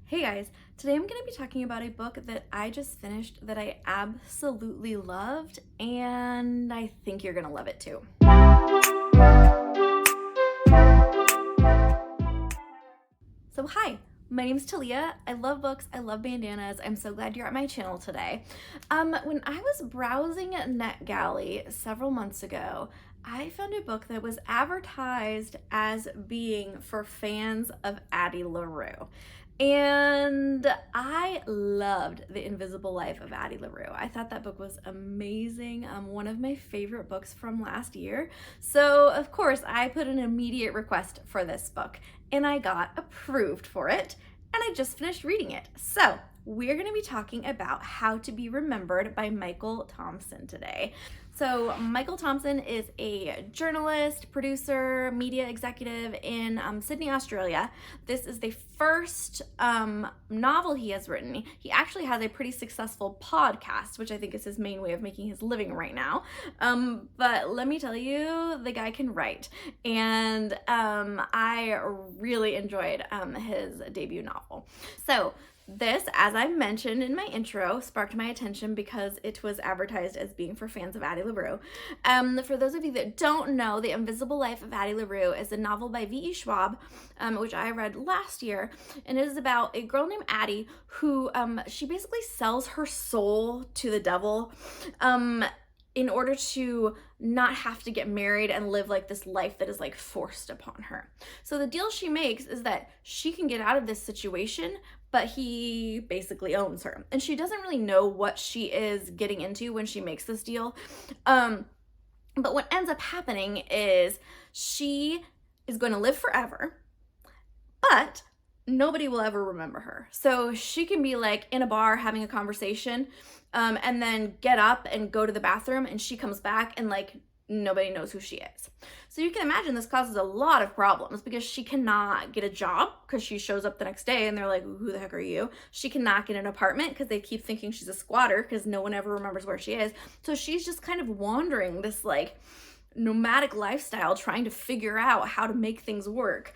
Hey guys, today I'm going to be talking about a book that I just finished that I absolutely loved, and I think you're going to love it too. So hi, my name is Talia. I love books, I love bandanas. I'm so glad you're at my channel today. When I was browsing NetGalley several months ago, I found a book that was advertised as being for fans of Addie LaRue. And I loved The Invisible Life of Addie LaRue. I thought that book was amazing, one of my favorite books from last year. So of course I put an immediate request for this book and I got approved for it, and I just finished reading it. So we're going to be talking about How to Be Remembered by Michael Thompson today. So Michael Thompson is a journalist, producer, media executive in Sydney, Australia. This is the first novel he has written. He actually has a pretty successful podcast, which I think is his main way of making his living right now. But let me tell you, the guy can write. And I really enjoyed his debut novel. So this, as I mentioned in my intro, sparked my attention because it was advertised as being for fans of Addie LaRue. For those of you that don't know, The Invisible Life of Addie LaRue is a novel by V.E. Schwab, which I read last year, and it is about a girl named Addie who she basically sells her soul to the devil in order to not have to get married and live like this life that is like forced upon her. So the deal she makes is that she can get out of this situation, but he basically owns her. And she doesn't really know what she is getting into when she makes this deal. But what ends up happening is she is going to live forever, but nobody will ever remember her. So she can be like in a bar having a conversation and then get up and go to the bathroom, and she comes back and like nobody knows who she is. So you can imagine this causes a lot of problems because she cannot get a job because she shows up the next day and they're like, who the heck are you? She cannot get an apartment because they keep thinking she's a squatter because no one ever remembers where she is. So she's just kind of wandering this like nomadic lifestyle trying to figure out how to make things work.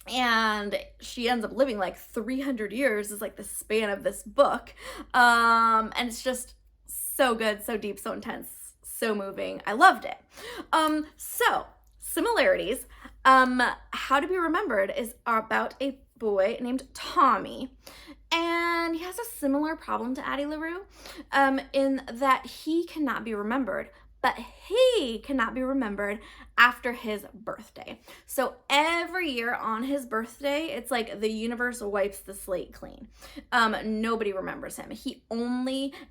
And she ends up living like 300 years is like the span of this book. And it's just so good, so deep, so intense, so moving. I loved it. So similarities. How to Be Remembered is about a boy named Tommy. And he has a similar problem to Addie LaRue in that he cannot be remembered, but he cannot be remembered after his birthday. So every year on his birthday, it's like the universe wipes the slate clean. Nobody remembers him.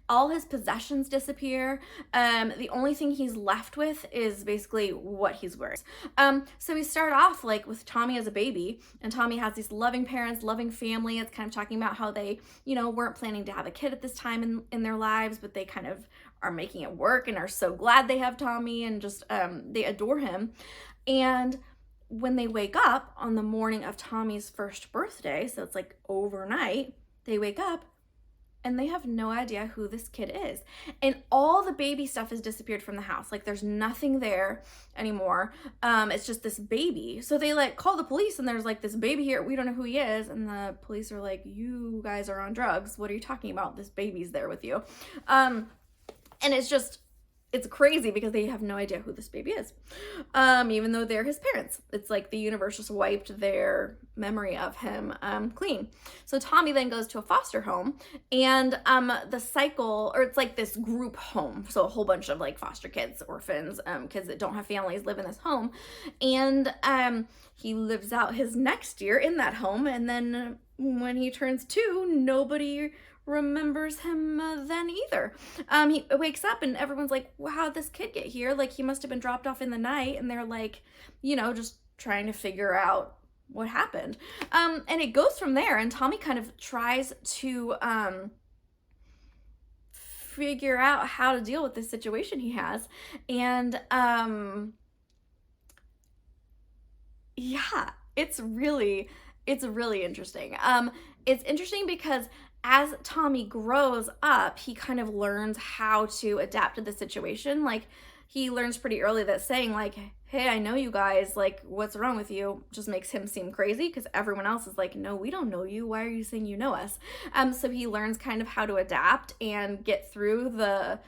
All his possessions disappear. The only thing he's left with is basically what he's wearing. So we start off like with Tommy as a baby, and Tommy has these loving parents, loving family. It's kind of talking about how they, weren't planning to have a kid at this time in their lives, but they kind of are making it work and are so glad they have Tommy and just they adore him. And when they wake up on the morning of Tommy's first birthday, so it's like overnight, they wake up and they have no idea who this kid is. And all the baby stuff has disappeared from the house. Like there's nothing there anymore. It's just this baby. So they like call the police and there's like this baby here. We don't know who he is. And the police are like, you guys are on drugs. What are you talking about? This baby's there with you. And it's crazy because they have no idea who this baby is, even though they're his parents. It's like the universe just wiped their memory of him clean. So Tommy then goes to a foster home, and the cycle, or it's like this group home. So a whole bunch of like foster kids, orphans, kids that don't have families live in this home. And he lives out his next year in that home. And then when he turns 2, nobody remembers him then either. He wakes up and everyone's like, well, how'd this kid get here? Like he must have been dropped off in the night. And they're like, just trying to figure out what happened. And it goes from there, and Tommy kind of tries to figure out how to deal with this situation he has. And yeah, it's really interesting. It's interesting because as Tommy grows up, he kind of learns how to adapt to the situation. Like he learns pretty early that saying like, hey, I know you guys, like, what's wrong with you, just makes him seem crazy because everyone else is like, no, we don't know you. Why are you saying you know us? So he learns kind of how to adapt and get through the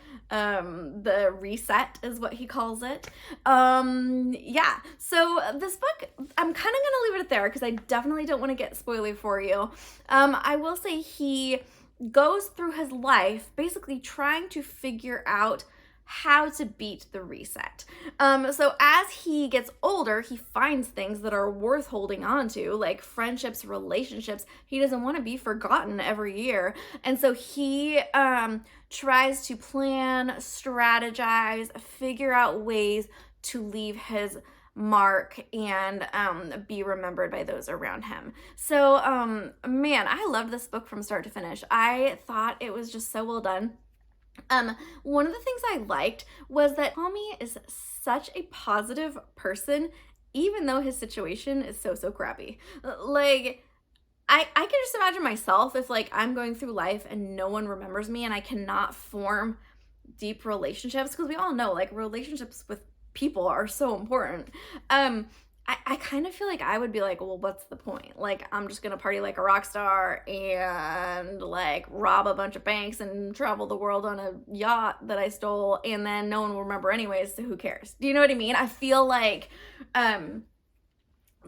reset is what he calls it. Yeah, so this book, I'm kind of gonna leave it there because I definitely don't want to get spoilery for you. I will say he goes through his life basically trying to figure out how to beat the reset. So as he gets older, he finds things that are worth holding on to, like friendships, relationships. He doesn't want to be forgotten every year. And so he tries to plan, strategize, figure out ways to leave his mark and be remembered by those around him. So man, I loved this book from start to finish. I thought it was just so well done. One of the things I liked was that Tommy is such a positive person, even though his situation is so crappy. Like, I can just imagine myself if like I'm going through life and no one remembers me and I cannot form deep relationships, because we all know like relationships with people are so important. I kind of feel like I would be like, well, what's the point? Like, I'm just gonna party like a rock star and like rob a bunch of banks and travel the world on a yacht that I stole, and then no one will remember anyways, so who cares? Do you know what I mean? I feel like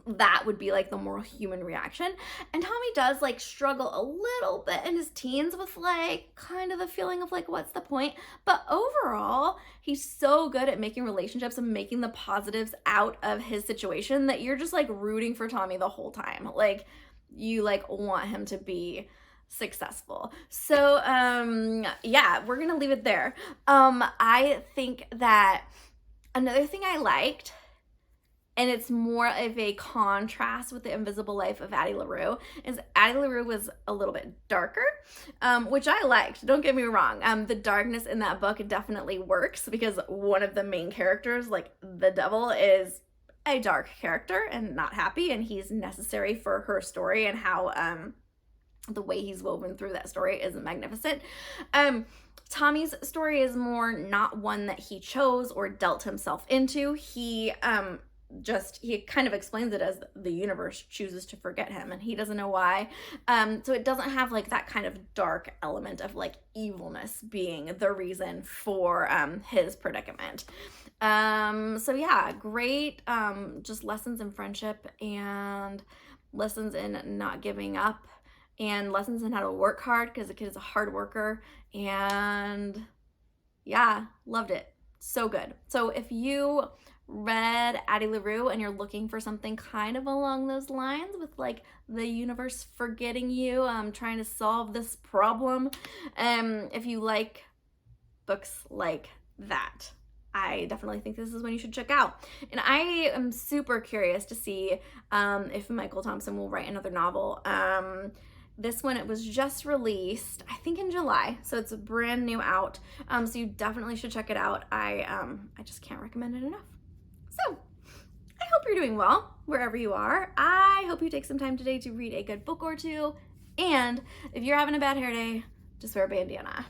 that would be like the more human reaction. And Tommy does like struggle a little bit in his teens with like kind of the feeling of like, what's the point? But overall, he's so good at making relationships and making the positives out of his situation that you're just like rooting for Tommy the whole time. Like, you like want him to be successful. So yeah, we're gonna leave it there. I think that another thing I liked, and it's more of a contrast with the invisible life of Addie LaRue, is Addie LaRue was a little bit darker, which I liked. Don't get me wrong. The darkness in that book definitely works because one of the main characters, like the devil, is a dark character and not happy, and he's necessary for her story, and how the way he's woven through that story is magnificent. Tommy's story is more not one that he chose or dealt himself into. He kind of explains it as the universe chooses to forget him and he doesn't know why. So it doesn't have like that kind of dark element of like evilness being the reason for his predicament. So yeah, great just lessons in friendship and lessons in not giving up and lessons in how to work hard, because the kid is a hard worker. And yeah, loved it. So good. So if you read Addie LaRue and you're looking for something kind of along those lines with like the universe forgetting you, trying to solve this problem, if you like books like that, I definitely think this is one you should check out. And I am super curious to see if Michael Thompson will write another novel. This one, it was just released, I think in July, so it's brand new out. So you definitely should check it out. I just can't recommend it enough. So I hope you're doing well wherever you are. I hope you take some time today to read a good book or two. And if you're having a bad hair day, just wear a bandana.